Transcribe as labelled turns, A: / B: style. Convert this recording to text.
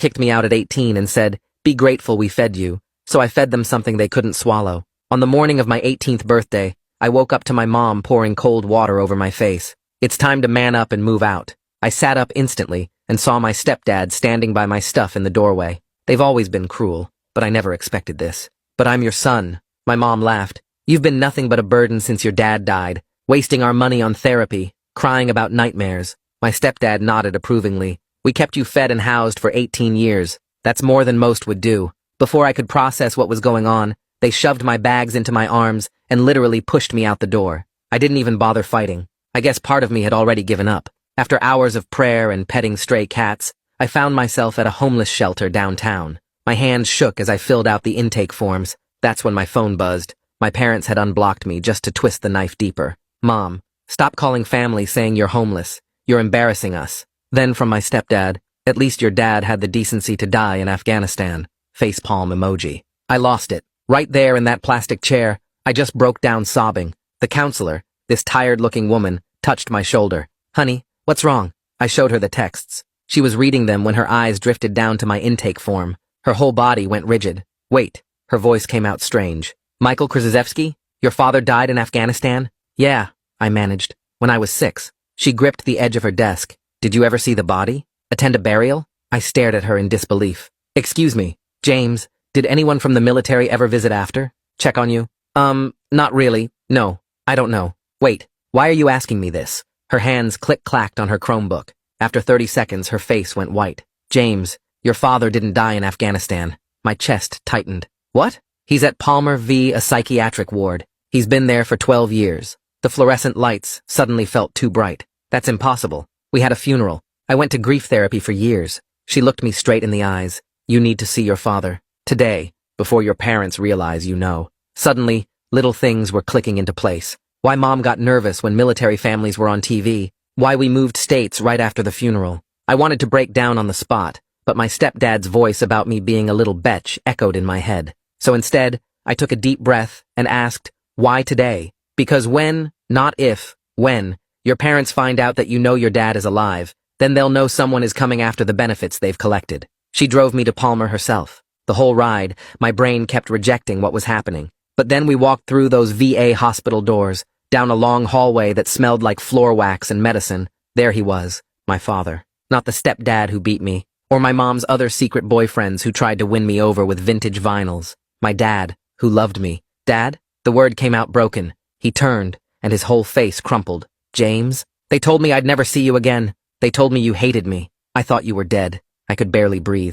A: kicked me out at 18 and said, "Be grateful we fed you." So I fed them something they couldn't swallow. On the morning of my 18th birthday, I woke up to my mom pouring cold water over my face. It's time to man up and move out. I sat up instantly and saw my stepdad standing by my stuff in the doorway. They've always been cruel, but I never expected this. "But I'm your son." My mom laughed. "You've been nothing but a burden since your dad died, wasting our money on therapy, crying about nightmares." My stepdad nodded approvingly. "We kept you fed and housed for 18 years. That's more than most would do." Before I could process what was going on, they shoved my bags into my arms and literally pushed me out the door. I didn't even bother fighting. I guess part of me had already given up. After hours of prayer and petting stray cats, I found myself at a homeless shelter downtown. My hands shook as I filled out the intake forms. That's when my phone buzzed. My parents had unblocked me just to twist the knife deeper. "Mom, stop calling family saying you're homeless. You're embarrassing us." Then from my stepdad, "At least your dad had the decency to die in Afghanistan." Facepalm emoji. I lost it. Right there in that plastic chair, I just broke down sobbing. The counselor, this tired-looking woman, touched my shoulder. "Honey, what's wrong?" I showed her the texts. She was reading them when her eyes drifted down to my intake form. Her whole body went rigid. "Wait," her voice came out strange. "Michael Krzyzewski? Your father died in Afghanistan?" "Yeah," I managed. "When I was 6. She gripped the edge of her desk. "Did you ever see the body? Attend a burial?" I stared at her in disbelief. "Excuse me, James, did anyone from the military ever visit after? Check on you?" Not really. No, I don't know. Wait, why are you asking me this?" Her hands click-clacked on her Chromebook. After 30 seconds, her face went white. "James, your father didn't die in Afghanistan." My chest tightened. "What?" "He's at Palmer V, a psychiatric ward. He's been there for 12 years. The fluorescent lights suddenly felt too bright. That's impossible. We had a funeral. I went to grief therapy for years." She looked me straight in the eyes. "You need to see your father. Today, before your parents realize you know." Suddenly, little things were clicking into place. Why Mom got nervous when military families were on TV. Why we moved states right after the funeral. I wanted to break down on the spot, but my stepdad's voice about me being a little betch echoed in my head. So instead, I took a deep breath and asked, "Why today?" Because when, not if, when, your parents find out that you know your dad is alive, then they'll know someone is coming after the benefits they've collected. She drove me to Palmer herself. The whole ride, my brain kept rejecting what was happening. But then we walked through those VA hospital doors, down a long hallway that smelled like floor wax and medicine. There he was, my father. Not the stepdad who beat me, or my mom's other secret boyfriends who tried to win me over with vintage vinyls. My dad, who loved me. "Dad?" The word came out broken. He turned, and his whole face crumpled. "James? They told me I'd never see you again. They told me you hated me. I thought you were dead." I could barely breathe.